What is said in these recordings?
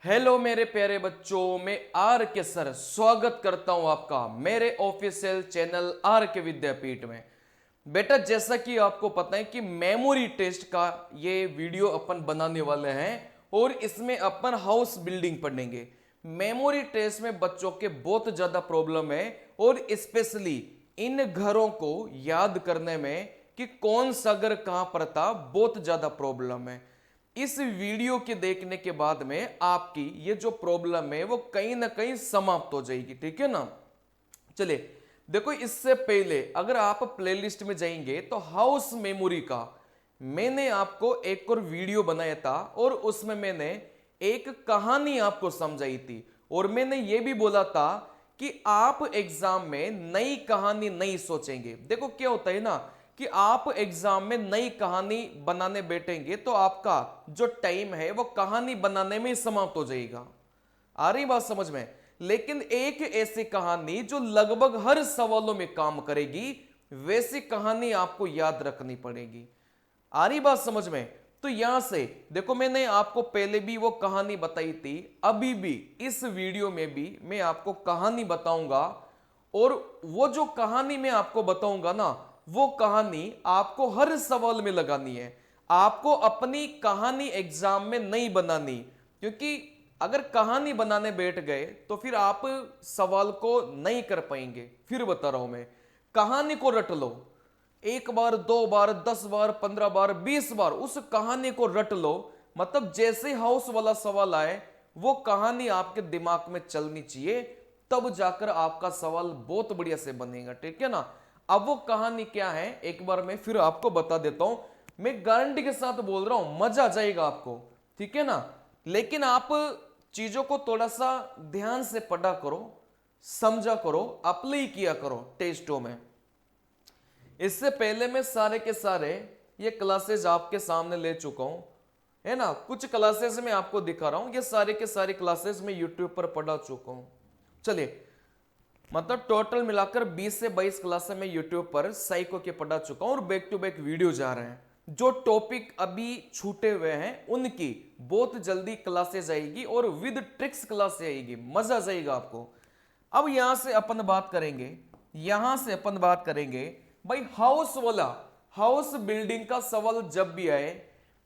Hello मेरे प्यारे बच्चों, मैं आर के सर स्वागत करता हूं आपका मेरे ऑफिशियल चैनल आर के विद्यापीठ में। बेटा, जैसा कि आपको पता है कि मेमोरी टेस्ट का ये वीडियो अपन बनाने वाले हैं और इसमें अपन हाउस बिल्डिंग पढ़ेंगे। मेमोरी टेस्ट में बच्चों के बहुत ज्यादा प्रॉब्लम है और स्पेशली इन घरों को याद करने में कि कौन सा घर कहां पर था, बहुत ज्यादा प्रॉब्लम है। इस वीडियो के देखने के बाद में आपकी ये जो प्रॉब्लम है वो कहीं ना कहीं समाप्त हो जाएगी, ठीक है ना। चलिए देखो, इससे पहले अगर आप प्लेलिस्ट में जाएंगे तो हाउस मेमोरी का मैंने आपको एक और वीडियो बनाया था और उसमें मैंने एक कहानी आपको समझाई थी और मैंने ये भी बोला था कि आप एग्जाम में नई कहानी नहीं सोचेंगे। देखो क्या होता है ना कि आप एग्जाम में नई कहानी बनाने बैठेंगे तो आपका जो टाइम है वो कहानी बनाने में ही समाप्त हो जाएगा। आ रही बात समझ में। लेकिन एक ऐसी कहानी जो लगभग हर सवालों में काम करेगी, वैसी कहानी आपको याद रखनी पड़ेगी। आ रही बात समझ में। तो यहां से देखो, मैंने आपको पहले भी वो कहानी बताई थी, अभी भी इस वीडियो में भी मैं आपको कहानी बताऊंगा और वो जो कहानी मैं आपको बताऊंगा ना, वो कहानी आपको हर सवाल में लगानी है। आपको अपनी कहानी एग्जाम में नहीं बनानी, क्योंकि अगर कहानी बनाने बैठ गए तो फिर आप सवाल को नहीं कर पाएंगे। फिर बता रहा हूं मैं, कहानी को रट लो। एक बार, दो बार, 10 बार, 15 बार, 20 बार उस कहानी को रट लो। मतलब जैसे हाउस वाला सवाल आए वो कहानी आपके दिमाग में चलनी चाहिए, तब जाकर आपका सवाल बहुत बढ़िया से बनेगा, ठीक है ना। अब वो कहानी क्या है एक बार मैं फिर आपको बता देता हूं। मैं गारंटी के साथ बोल रहा हूं, मजा आ जाएगा आपको, ठीक है ना। लेकिन आप चीजों को थोड़ा सा ध्यान से पढ़ा करो, समझा करो, अप्लाई किया करो टेस्टों में। इससे पहले मैं सारे के सारे ये क्लासेस आपके सामने ले चुका हूं, है ना। कुछ क्लासेस में आपको दिखा रहा हूं, ये सारे के सारे क्लासेस में यूट्यूब पर पढ़ा चुका हूं। चलिए, मतलब टोटल मिलाकर 20 से 22 क्लासेस में यूट्यूब पर साइको के पढ़ा चुका हूं और बैक टू बैक वीडियो जा रहे हैं। जो टॉपिक अभी छूटे हुए हैं उनकी बहुत जल्दी क्लासेस आएगी और विद ट्रिक्स क्लास आएगी, मजा आ जाएगा आपको। अब यहां से अपन बात करेंगे, यहां से अपन बात करेंगे भाई हाउस वाला, हाउस बिल्डिंग का सवाल जब भी आए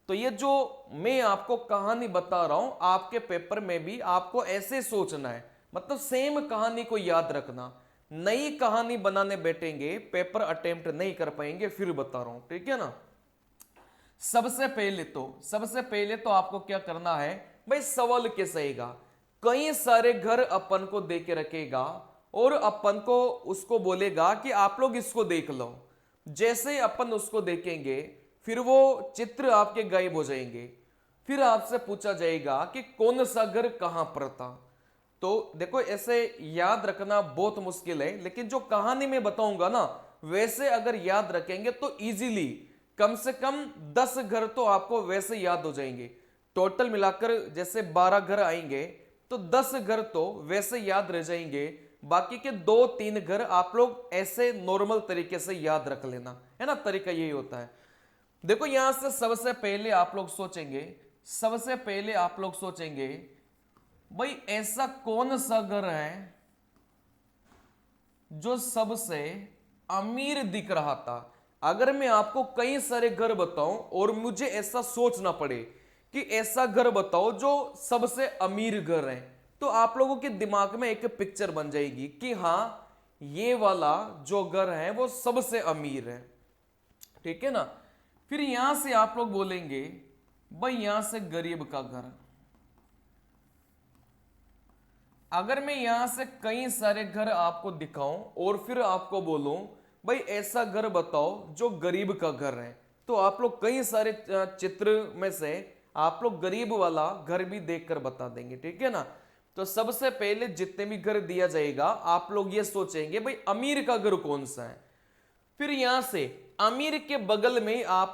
तो ये जो मैं आपको कहानी बता रहा हूं, आपके पेपर में भी आपको ऐसे सोचना है, मतलब सेम कहानी को याद रखना। नई कहानी बनाने बैठेंगे पेपर अटेम्प्ट नहीं कर पाएंगे, फिर बता रहा हूं, ठीक है ना। सबसे पहले तो आपको क्या करना है भाई, सवाल कैसे आएगा। कई सारे घर अपन को दे के रखेगा और अपन को उसको बोलेगा कि आप लोग इसको देख लो। जैसे ही अपन उसको देखेंगे फिर वो चित्र आपके गायब हो जाएंगे। फिर आपसे पूछा जाएगा कि कौन सा घर कहां पर था। तो देखो, ऐसे याद रखना बहुत मुश्किल है, लेकिन जो कहानी में बताऊंगा ना वैसे अगर याद रखेंगे तो इजीली कम से कम 10 घर तो आपको वैसे याद हो जाएंगे। टोटल मिलाकर जैसे 12 घर आएंगे तो 10 घर तो वैसे याद रह जाएंगे। बाकी के 2-3 घर आप लोग ऐसे नॉर्मल तरीके से याद रख लेना, है ना। तरीका यही होता है। देखो, यहां से सबसे पहले आप लोग सोचेंगे, सबसे पहले आप लोग सोचेंगे भाई ऐसा कौन सा घर है जो सबसे अमीर दिख रहा था। अगर मैं आपको कई सारे घर बताऊं और मुझे ऐसा सोचना पड़े कि ऐसा घर बताओ जो सबसे अमीर घर है, तो आप लोगों के दिमाग में एक पिक्चर बन जाएगी कि हां, ये वाला जो घर है वो सबसे अमीर है, ठीक है ना। फिर यहां से आप लोग बोलेंगे भाई यहां से गरीब का घर। अगर मैं यहां से कई सारे घर आपको दिखाऊं और फिर आपको बोलूं भाई ऐसा घर बताओ जो गरीब का घर है, तो आप लोग कई सारे चित्र में से आप लोग गरीब वाला घर भी देखकर बता देंगे, ठीक है ना। तो सबसे पहले जितने भी घर दिया जाएगा आप लोग ये सोचेंगे भाई अमीर का घर कौन सा है। फिर यहां से अमीर के बगल में आप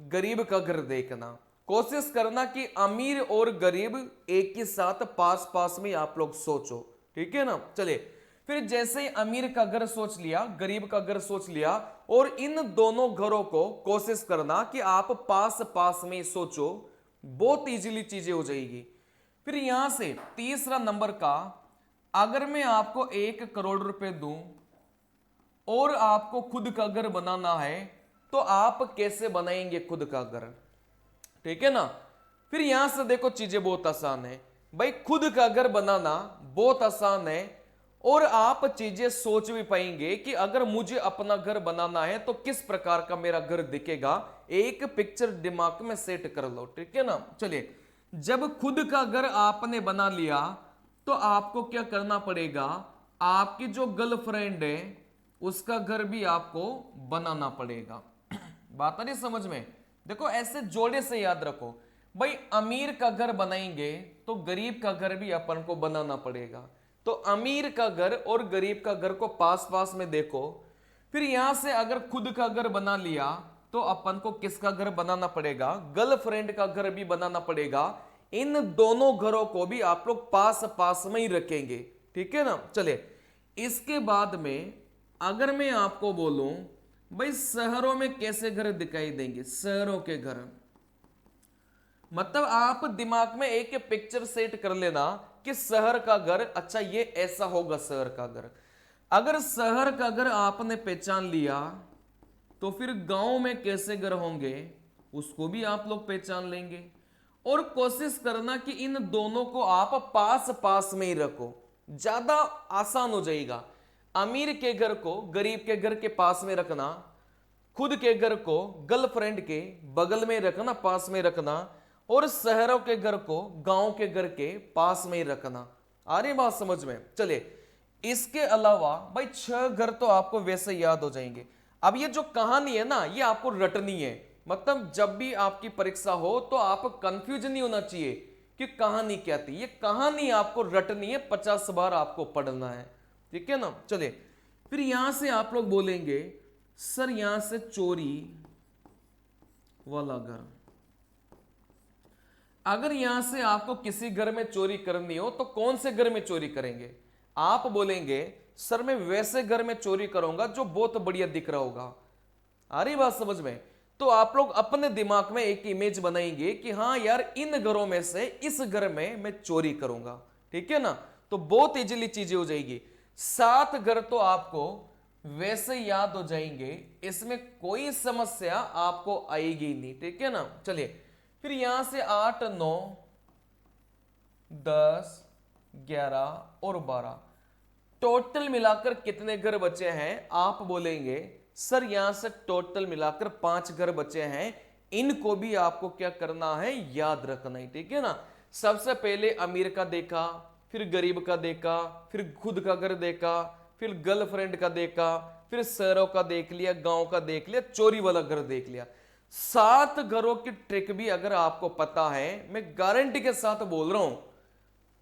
गरीब का घर देखना। कोशिश करना कि अमीर और गरीब एक ही साथ पास पास में आप लोग सोचो, ठीक है ना। चलिए, फिर जैसे ही अमीर का घर सोच लिया, गरीब का घर सोच लिया, और इन दोनों घरों को कोशिश करना कि आप पास पास में सोचो, बहुत इजीली चीजें हो जाएगी। फिर यहां से तीसरा नंबर का, अगर मैं आपको 1 करोड़ रुपए दूं और आपको खुद का घर बनाना है तो आप कैसे बनाएंगे खुद का घर? ठीक है ना। फिर यहां से देखो चीजें बहुत आसान है भाई, खुद का घर बनाना बहुत आसान है और आप चीजें सोच भी पाएंगे कि अगर मुझे अपना घर बनाना है तो किस प्रकार का मेरा घर दिखेगा, एक पिक्चर दिमाग में सेट कर लो। ठीक है ना। चलिए, जब खुद का घर आपने बना लिया तो आपको क्या करना पड़ेगा, आपकी जो गर्लफ्रेंड है उसका घर भी आपको बनाना पड़ेगा। बात आ रही समझ में? देखो ऐसे जोड़े से याद रखो भाई, अमीर का घर बनाएंगे तो गरीब का घर भी अपन को बनाना पड़ेगा। तो अमीर का घर और गरीब का घर को पास पास में देखो। फिर यहां से अगर खुद का घर बना लिया तो अपन को किसका घर बनाना पड़ेगा, गर्लफ्रेंड का घर भी बनाना पड़ेगा। इन दोनों घरों को भी आप लोग पास पास में ही रखेंगे। ठीक है ना। चलिए, इसके बाद में अगर मैं आपको बोलूं भाई शहरों में कैसे घर दिखाई देंगे, शहरों के घर, मतलब आप दिमाग में एक पिक्चर सेट कर लेना कि शहर का घर, अच्छा ये ऐसा होगा शहर का घर। अगर शहर का घर आपने पहचान लिया तो फिर गांव में कैसे घर होंगे उसको भी आप लोग पहचान लेंगे। और कोशिश करना कि इन दोनों को आप पास पास में ही रखो, ज्यादा आसान हो जाएगा। अमीर के घर को गरीब के घर के पास में रखना, खुद के घर को गर्लफ्रेंड के बगल में रखना, पास में रखना, और शहरों के घर को गांव के घर के पास में ही रखना। आ रही बात समझ में? चलिए, इसके अलावा भाई 6 घर तो आपको वैसे याद हो जाएंगे। अब ये जो कहानी है ना, ये आपको रटनी है, मतलब जब भी आपकी परीक्षा हो तो आप कंफ्यूज नहीं होना चाहिए कि कहानी क्या थी। ये कहानी आपको रटनी है, 50 बार आपको पढ़ना है। ठीक है ना। चलिए, फिर यहां से आप लोग बोलेंगे सर यहां से चोरी वाला घर। अगर यहां से आपको किसी घर में चोरी करनी हो तो कौन से घर में चोरी करेंगे? आप बोलेंगे सर मैं वैसे घर में चोरी करूंगा जो बहुत बढ़िया दिख रहा होगा। आ रही बात समझ में? तो आप लोग अपने दिमाग में एक इमेज बनाएंगे कि हाँ यार इन घरों में से इस घर में मैं चोरी करूंगा। ठीक है ना। तो बहुत इजीली चीजें हो जाएगी। 7 घर तो आपको वैसे याद हो जाएंगे, इसमें कोई समस्या आपको आएगी नहीं। ठीक है ना। चलिए, फिर यहां से 8, 9, 10, 11 और 12 टोटल मिलाकर कितने घर बचे हैं? आप बोलेंगे सर यहां से टोटल मिलाकर 5 घर बचे हैं। इनको भी आपको क्या करना है, याद रखना है। ठीक है ना। सबसे पहले अमीर का देखा, फिर गरीब का देखा, फिर खुद का घर देखा, फिर गर्लफ्रेंड का देखा, फिर शहरों का देख लिया, गांव का देख लिया, चोरी वाला घर देख लिया। 7 घरों की ट्रिक भी अगर आपको पता है, मैं गारंटी के साथ बोल रहा हूं,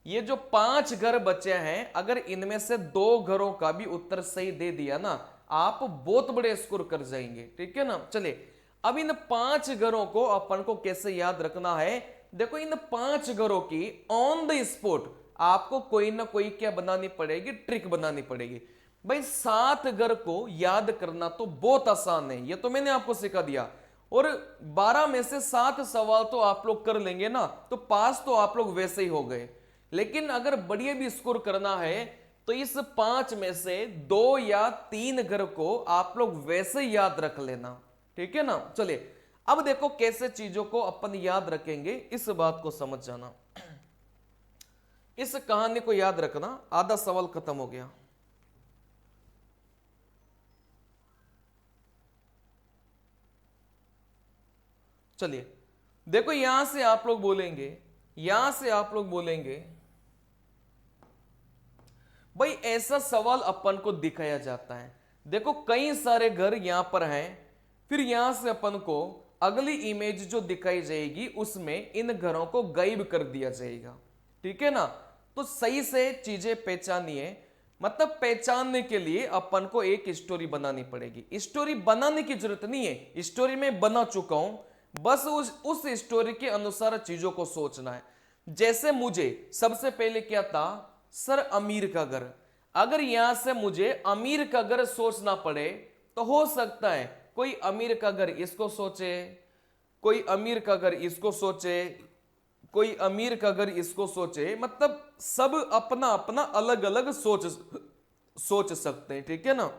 ये जो 5 घर बचे हैं, अगर इनमें से 2 घरों का भी उत्तर सही दे दिया ना, आप बहुत बड़े स्कोर कर जाएंगे। ठीक है ना। चलिए, अब इन 5 घरों को अपन को कैसे याद रखना है? देखो, इन 5 घरों की ऑन द स्पॉट आपको कोई ना कोई क्या बनानी पड़ेगी, ट्रिक बनानी पड़ेगी। भाई 7 घर को याद करना तो बहुत आसान है, ये तो मैंने आपको सिखा दिया। और 12 में से 7 सवाल तो आप लोग कर लेंगे ना, तो पास तो आप लोग वैसे ही हो गए। लेकिन अगर बढ़िया भी स्कोर करना है तो इस 5 में से 2 या 3 घर को आप लोग वैसे याद रख लेना। ठीक है ना। चलिए, अब देखो कैसे चीजों को अपन याद रखेंगे, इस बात को समझ जाना। इस कहानी को याद रखना, आधा सवाल खत्म हो गया। चलिए, देखो यहां से आप लोग बोलेंगे, यहां से आप लोग बोलेंगे भाई ऐसा सवाल अपन को दिखाया जाता है। देखो कई सारे घर यहां पर हैं, फिर यहां से अपन को अगली इमेज जो दिखाई जाएगी उसमें इन घरों को गायब कर दिया जाएगा। ठीक है ना। तो सही से चीजें पहचानिए, मतलब पहचानने के लिए अपन को एक स्टोरी बनानी पड़ेगी। स्टोरी बनाने की जरूरत नहीं है, स्टोरी में बना चुका हूं, बस उस स्टोरी के अनुसार चीजों को सोचना है। जैसे मुझे सबसे पहले क्या था, सर अमीर का घर। अगर यहां से मुझे अमीर का घर सोचना पड़े तो हो सकता है कोई अमीर का घर इसको सोचे, कोई अमीर का घर इसको सोचे, कोई अमीर का घर इसको सोचे, मतलब सब अपना अपना अलग अलग सोच सकते हैं, ठीक है ना।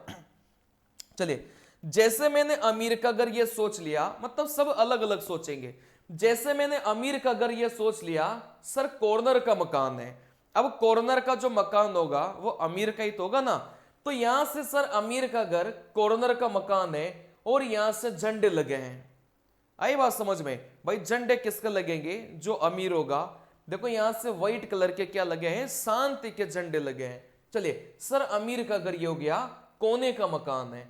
चलिए, जैसे मैंने अमीर का घर ये सोच लिया, मतलब सब अलग अलग सोचेंगे। जैसे मैंने अमीर का घर ये सोच लिया, सर कॉर्नर का मकान है, अब कॉर्नर का जो मकान होगा वो अमीर का ही तो होगा ना। तो यहां से सर अमीर का घर, कॉर्नर का मकान है, और यहां से झंडे लगे हैं। आई बात समझ में? भाई झंडे किसके लगेंगे? जो अमीर होगा। देखो यहां से व्हाइट कलर के क्या लगे हैं? शांति के झंडे लगे हैं। चलिए सर अमीर का घर ये हो गया, कोने का मकान है।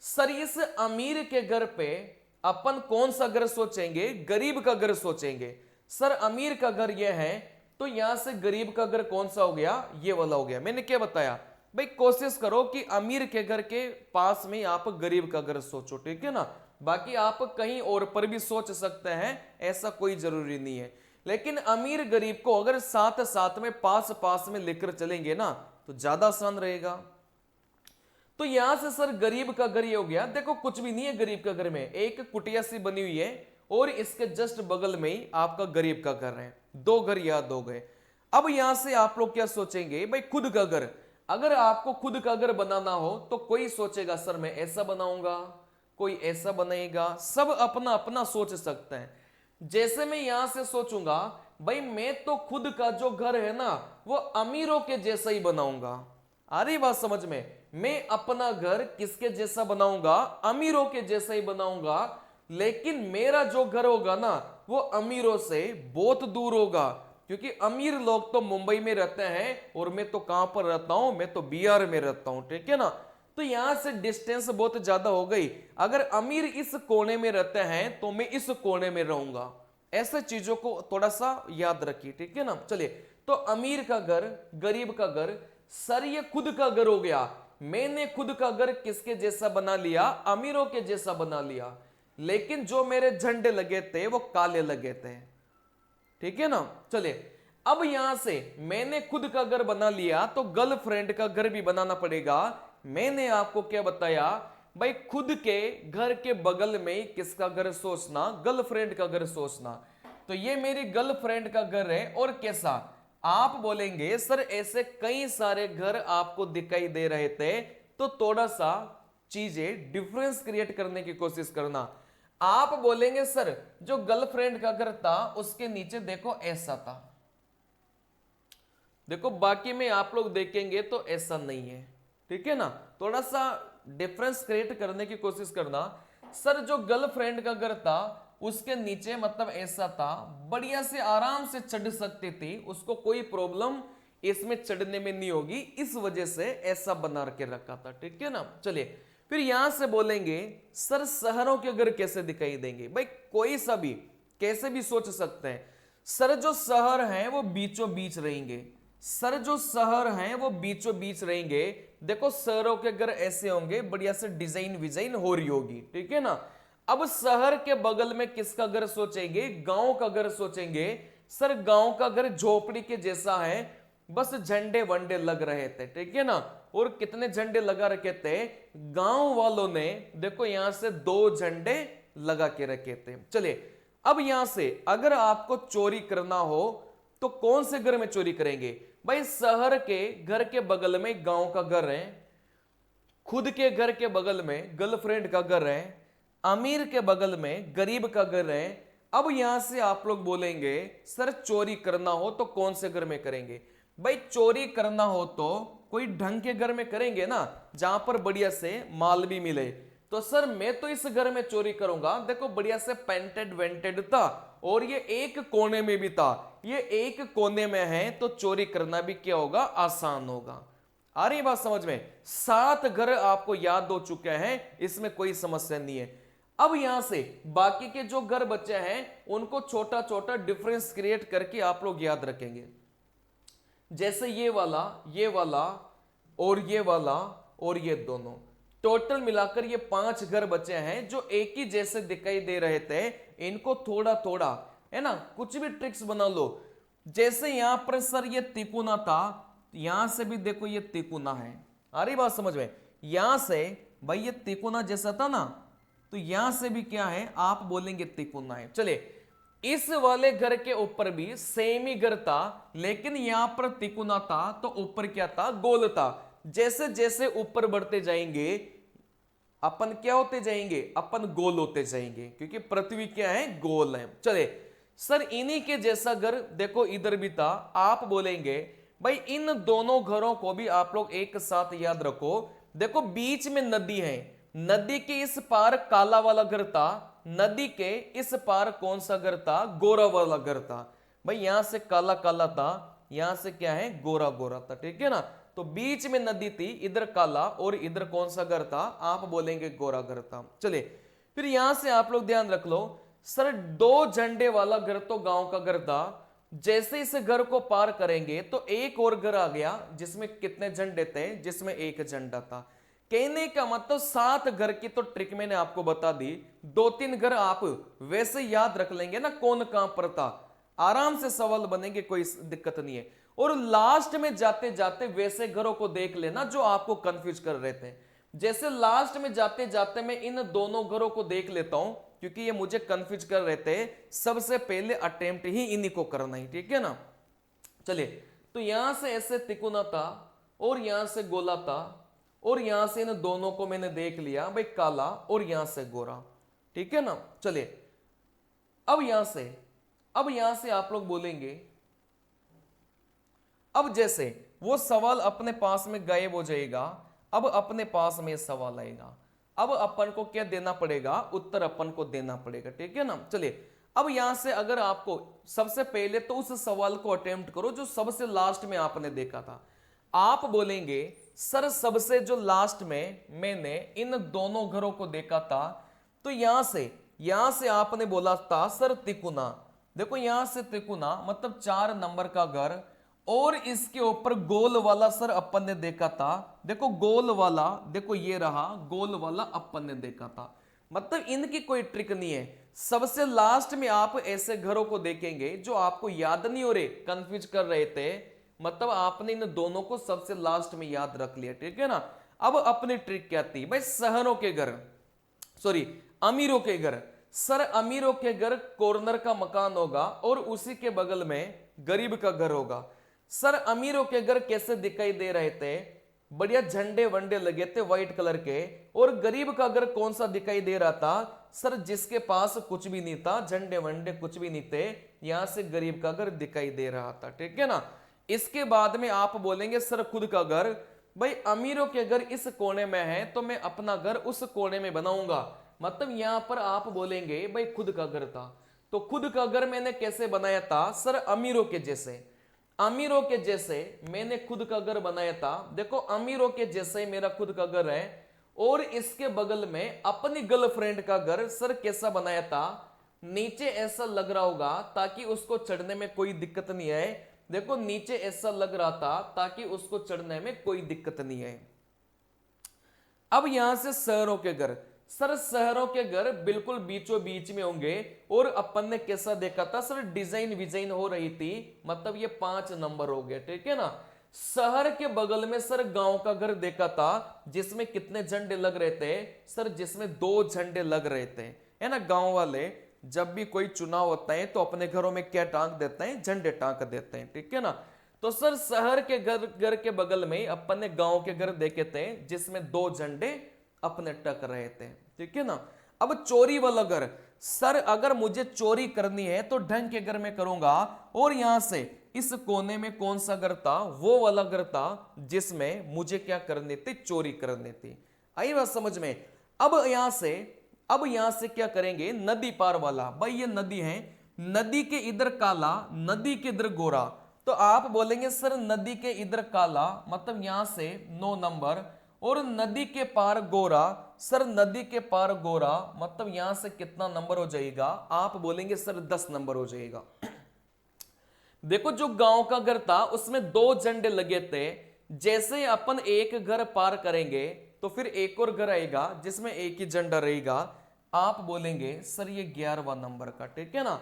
सर इस अमीर के घर पे अपन कौन सा घर सोचेंगे? गरीब का घर सोचेंगे। सर अमीर का घर ये है, तो यहां से गरीब का घर कौन सा हो गया? ये वाला हो गया। मैंने क्या बताया भाई, कोशिश करो कि अमीर के घर के पास में आप गरीब का घर सोचो, ठीक है ना। बाकी आप कहीं और पर भी सोच सकते हैं, ऐसा कोई जरूरी नहीं है। लेकिन अमीर गरीब को अगर साथ साथ में पास पास में लेकर चलेंगे ना, तो ज्यादा आसान रहेगा। तो यहां से सर गरीब का घर ये हो गया। देखो कुछ भी नहीं है गरीब का घर में, एक कुटिया सी बनी हुई है, और इसके जस्ट बगल में ही आपका गरीब का घर है। दो घर याद हो गए। अब यहां से आप लोग क्या सोचेंगे? भाई खुद का घर। अगर आपको खुद का घर बनाना हो तो कोई सोचेगा सर मैं ऐसा बनाऊंगा, कोई ऐसा बनाएगा, सब अपना अपना सोच सकते हैं। जैसे मैं यहां से सोचूंगा, भाई मैं तो खुद का जो घर है ना वो अमीरों के जैसा ही बनाऊंगा। आ रही बात समझ में? मैं अपना घर किसके जैसा बनाऊंगा? अमीरों के जैसा ही बनाऊंगा। लेकिन मेरा जो घर होगा ना वो अमीरों से बहुत दूर होगा, क्योंकि अमीर लोग तो मुंबई में रहते हैं, और मैं तो कहां पर रहता हूं? मैं तो बिहार में रहता हूं, ठीक है ना। तो यहां से डिस्टेंस बहुत ज्यादा हो गई। अगर अमीर इस कोने में रहते हैं तो मैं इस कोने में रहूंगा। ऐसे चीजों को थोड़ा सा याद रखिए, ठीक है ना। चलिए, तो अमीर का घर, गरीब का घर, सर ये खुद का घर हो गया। मैंने खुद का घर किसके जैसा बना लिया? अमीरों के जैसा बना लिया। लेकिन जो मेरे झंडे लगे थे वो काले लगे थे, ठीक है ना। चलिए, अब यहां से मैंने खुद का घर बना लिया, तो गर्लफ्रेंड का घर भी बनाना पड़ेगा। मैंने आपको क्या बताया भाई, खुद के घर के बगल में किसका घर सोचना? गर्लफ्रेंड का घर सोचना। तो ये मेरी गर्लफ्रेंड का घर है। और कैसा? आप बोलेंगे सर ऐसे कई सारे घर आपको दिखाई दे रहे थे, तो थोड़ा सा चीजें डिफरेंस क्रिएट करने की कोशिश करना। आप बोलेंगे सर जो गर्लफ्रेंड का घर था उसके नीचे देखो ऐसा था। देखो बाकी में आप लोग देखेंगे तो ऐसा नहीं है, ठीक है ना। थोड़ा सा डिफरेंस क्रिएट करने की कोशिश करना। सर जो गर्लफ्रेंड का घर था उसके नीचे मतलब ऐसा था, बढ़िया से आराम से चढ़ सकती थी, उसको कोई प्रॉब्लम इसमें चढ़ने में नहीं होगी, इस वजह से ऐसा बना के रखा था, ठीक है ना। चलिए, फिर यहां से बोलेंगे सर शहरों के घर कैसे दिखाई देंगे? भाई कोई सा भी कैसे भी सोच सकते हैं। सर जो शहर हैं वो बीचों बीच रहेंगे। सर जो शहर हैं वो बीचों बीच रहेंगे। देखो शहरों के घर ऐसे होंगे, बढ़िया से डिजाइन विजाइन हो रही होगी, ठीक है ना। अब शहर के बगल में किसका घर सोचेंगे? गांव का घर सोचेंगे। सर गांव का घर झोपड़ी के जैसा है, बस झंडे वंडे लग रहे थे, ठीक है ना। और कितने झंडे लगा रखे थे? गांव वालों ने देखो यहां से 2 झंडे लगा के रखे थे। चलिए, अब यहां से अगर आपको चोरी करना हो तो कौन से घर में चोरी करेंगे? भाई शहर के घर के बगल में गांव का घर है, खुद के घर के बगल में गर्लफ्रेंड का घर है, अमीर के बगल में गरीब का घर है। अब यहां से आप लोग बोलेंगे सर चोरी करना हो तो कौन से घर में करेंगे? भाई चोरी करना हो तो कोई ढंग के घर में करेंगे ना, जहां पर बढ़िया से माल भी मिले। तो सर मैं तो इस घर में चोरी करूंगा, देखो बढ़िया से पेंटेड वेंटेड था, और ये एक कोने में भी था। ये एक कोने में है तो चोरी करना भी क्या होगा? आसान होगा। आ रही बात समझ में? 7 घर आपको याद हो चुके हैं, इसमें कोई समस्या नहीं है। अब यहां से बाकी के जो घर बचे हैं उनको छोटा छोटा डिफरेंस क्रिएट करके आप लोग याद रखेंगे। जैसे ये वाला, ये वाला, और ये वाला, और ये दोनों, टोटल मिलाकर ये 5 घर बचे हैं जो एक ही जैसे दिखाई दे रहे थे। इनको थोड़ा थोड़ा है ना कुछ भी ट्रिक्स बना लो। जैसे यहां पर सर ये तिकोना था, यहां से भी देखो ये तिकोना है। आ रही बात समझ में? यहां से भाई ये तिकोना जैसा था ना, तो यहां से भी क्या है? आप बोलेंगे तिकोना है। चलिए, इस वाले घर के ऊपर भी सेम ही घर था, लेकिन यहां पर तिकोना था तो ऊपर क्या था, गोल था। जैसे जैसे ऊपर बढ़ते जाएंगे अपन क्या होते जाएंगे, अपन गोल होते जाएंगे, क्योंकि पृथ्वी क्या है, गोल है। चले सर इन्हीं के जैसा घर देखो इधर भी था। आप बोलेंगे भाई इन दोनों घरों को भी आप लोग एक साथ याद रखो। देखो बीच में नदी है, नदी के इस पार काला वाला घर था, नदी के इस पार कौन सा घर था, गोरा वाला घर था। भाई यहां से काला काला था, यहां से क्या है, गोरा गोरा था, ठीक है ना। तो बीच में नदी थी, इधर काला और इधर कौन सा घर था, आप बोलेंगे गोरा घर था। चलिए फिर यहां से आप लोग ध्यान रख लो, सर दो झंडे वाला घर तो गांव का घर था। जैसे इस घर को पार करेंगे तो एक और घर आ गया जिसमें कितने झंडे थे, जिसमें एक झंडा था। कहने का मतलब 7 घर की तो ट्रिक मैंने आपको बता दी। 2-3 घर आप वैसे याद रख लेंगे ना, कौन कहां पर था, आराम से सवाल बनेंगे, कोई दिक्कत नहीं है। और लास्ट में जाते जाते वैसे घरों को देख लेना जो आपको कंफ्यूज कर रहे थे। जैसे लास्ट में जाते जाते मैं इन दोनों घरों को देख लेता हूं, क्योंकि ये मुझे कंफ्यूज कर रहे थे। सबसे पहले अटेम्प्ट ही इन्हीं को करना ही, ठीक है ना। चलिए तो यहां से ऐसे तिकोना था और यहां से गोला था, और यहां से इन दोनों को मैंने देख लिया भाई, काला और यहां से गोरा, ठीक है ना। चलिए अब यहां से आप लोग बोलेंगे, अब जैसे वो सवाल अपने पास में गायब हो जाएगा, अब अपने पास में सवाल आएगा। अब अपन को क्या देना पड़ेगा, उत्तर अपन को देना पड़ेगा, ठीक है ना। चलिए अब यहां से अगर आपको सबसे पहले तो उस सवाल को अटेम्प्ट करो जो सबसे लास्ट में आपने देखा था। आप बोलेंगे सर सबसे जो लास्ट में मैंने इन दोनों घरों को देखा था, तो यहां से आपने बोला था सर तिकोना। देखो यहां से तिकोना मतलब 4 नंबर का घर, और इसके ऊपर गोल वाला सर अपन ने देखा था। देखो गोल वाला, देखो ये रहा गोल वाला अपन ने देखा था। मतलब इनकी कोई ट्रिक नहीं है। सबसे लास्ट में आप ऐसे घरों को देखेंगे जो आपको याद नहीं हो रहे, कंफ्यूज कर रहे थे, मतलब आपने इन दोनों को सबसे लास्ट में याद रख लिया, ठीक है ना। अब अपनी ट्रिक क्या थी भाई, शहरों के घर, सॉरी अमीरों के घर। सर अमीरों के घर कॉर्नर का मकान होगा और उसी के बगल में गरीब का घर होगा। सर अमीरों के घर कैसे दिखाई दे रहे थे, बढ़िया झंडे वंडे लगे थे व्हाइट कलर के। और गरीब का घर कौन सा दिखाई दे रहा था, सर जिसके पास कुछ भी नहीं था, झंडे वंडे कुछ भी नहीं थे, यहां से गरीब का घर दिखाई दे रहा था, ठीक है ना। इसके बाद में आप बोलेंगे सर खुद का घर, भाई अमीरों के घर इस कोने में है तो मैं अपना घर उस कोने में बनाऊंगा। मतलब यहां पर आप बोलेंगे भाई खुद का घर था, तो खुद का घर मैंने कैसे बनाया था, सर अमीरों के जैसे। अमीरों के जैसे मैंने खुद का घर बनाया था। देखो अमीरों के जैसे मेरा खुद का घर है, और इसके बगल में अपनी गर्लफ्रेंड का घर सर कैसा बनाया था, नीचे ऐसा लग रहा होगा ताकि उसको चढ़ने में कोई दिक्कत नहीं आए। देखो नीचे ऐसा लग रहा था ताकि उसको चढ़ने में कोई दिक्कत नहीं आए। अब यहां से शहरों के घर, सर शहरों के घर बिल्कुल बीचों बीच में होंगे, और अपन ने कैसा देखा था, सर डिजाइन विजाइन हो रही थी, मतलब ये 5 नंबर हो गया, ठीक है ना। शहर के बगल में सर गांव का घर देखा था, जिसमें कितने झंडे लग रहे थे, सर जिसमें 2 झंडे लग रहे थे, है ना। गांव वाले जब भी कोई चुनाव होता है तो अपने घरों में क्या टांग देते हैं, झंडे टांग देते हैं, ठीक है ना। तो सर शहर के घर के बगल में अपन ने गांव के घर देखे थे जिसमें 2 झंडे अपने टक रहे थे, ठीक है ना। अब चोरी वाला घर, सर अगर मुझे चोरी करनी है तो ढंग के घर में करूंगा, और यहां से इस कोने में कौन सा घर था, वो वाला घर था जिसमें मुझे क्या करनी थी, चोरी करनी थी। आई बात समझ में। अब यहां से क्या करेंगे, नदी पार वाला, भाई ये नदी है, नदी के इधर काला, नदी के इधर गोरा। तो आप बोलेंगे सर नदी के इधर काला, मतलब यहां से 9 नंबर, और नदी के पार गोरा, सर नदी के पार गोरा, मतलब यहां से कितना नंबर हो जाएगा, आप बोलेंगे सर 10 नंबर हो जाएगा। देखो जो गांव का घर था उसमें 2 झंडे लगे थे, जैसे अपन एक घर पार करेंगे तो फिर एक और घर आएगा जिसमें एक ही झंडा रहेगा, आप बोलेंगे सर ये 11वां नंबर का, ठीक है ना।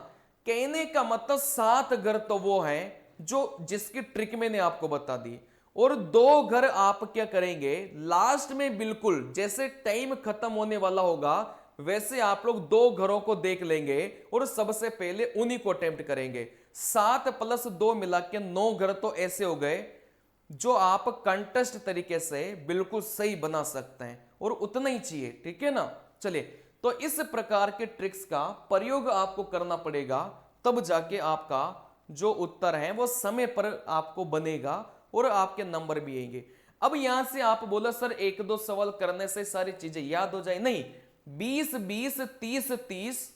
कहने का मतलब 7 घर तो वो है जो जिसकी ट्रिक मैंने आपको बता दी, और 2 घर आप क्या करेंगे लास्ट में, बिल्कुल जैसे टाइम खत्म होने वाला होगा वैसे आप लोग 2 घरों को देख लेंगे और सबसे पहले उन्हीं को अटेम्प्ट करेंगे। 7 + 2 मिला के 9 घर तो ऐसे हो गए जो आप कंटेस्ट तरीके से बिल्कुल सही बना सकते हैं, और उतना ही चाहिए, ठीक है ना। चलिए, तो इस प्रकार के ट्रिक्स का प्रयोग आपको करना पड़ेगा, तब जाके आपका जो उत्तर है वो समय पर आपको बनेगा और आपके नंबर भी आएंगे। अब यहां से आप बोला सर 1-2 सवाल करने से सारी चीजें याद हो जाए, नहीं, 20-20, 30-30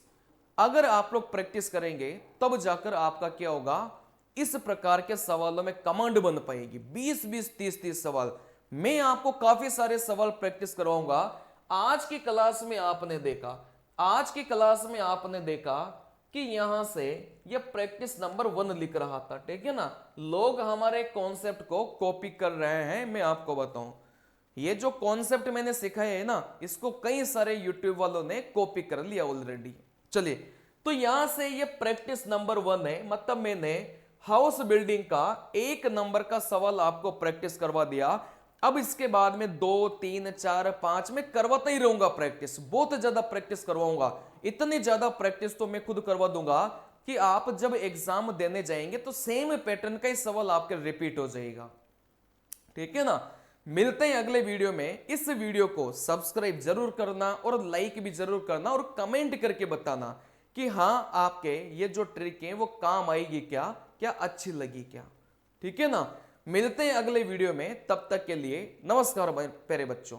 अगर आप लोग प्रैक्टिस करेंगे तब जाकर आपका क्या होगा, इस प्रकार के सवालों में कमांड बन पाएगी। 20-20, 30-30 सवाल मैं आपको काफी सारे सवाल प्रैक्टिस करवाऊंगा। आज की क्लास में आपने देखा कि यहां से ये प्रैक्टिस नंबर 1 लिख रहा था, ठीक है ना। लोग हमारे कॉन्सेप्ट को कॉपी कर रहे हैं। मैं आपको बताऊं, ये जो कॉन्सेप्ट मैंने सिखाया है ना, इसको कई सारे यूट्यूब वालों ने कॉपी कर लिया ऑलरेडी। चलिए, तो यहां से ये प्रैक्टिस नंबर 1 है, मतलब मैंने हाउस बिल्डिंग का 1 नंबर का सवाल आपको प्रैक्टिस करवा दिया। अब इसके बाद में 2, 3, 4, 5 में करवाता ही रहूंगा प्रैक्टिस, बहुत ज्यादा प्रैक्टिस करवाऊंगा। इतनी ज्यादा प्रैक्टिस तो मैं खुद करवा दूंगा कि आप जब एग्जाम देने जाएंगे तो सेम पैटर्न का ही सवाल आपके रिपीट हो जाएगा, ठीक है ना। मिलते हैं अगले वीडियो में। इस वीडियो को सब्सक्राइब जरूर करना और लाइक भी जरूर करना और कमेंट करके बताना कि हाँ, आपके ये जो ट्रिक है वो काम आएगी क्या अच्छी लगी क्या, ठीक है ना। मिलते हैं अगले वीडियो में, तब तक के लिए नमस्कार प्यारे बच्चों।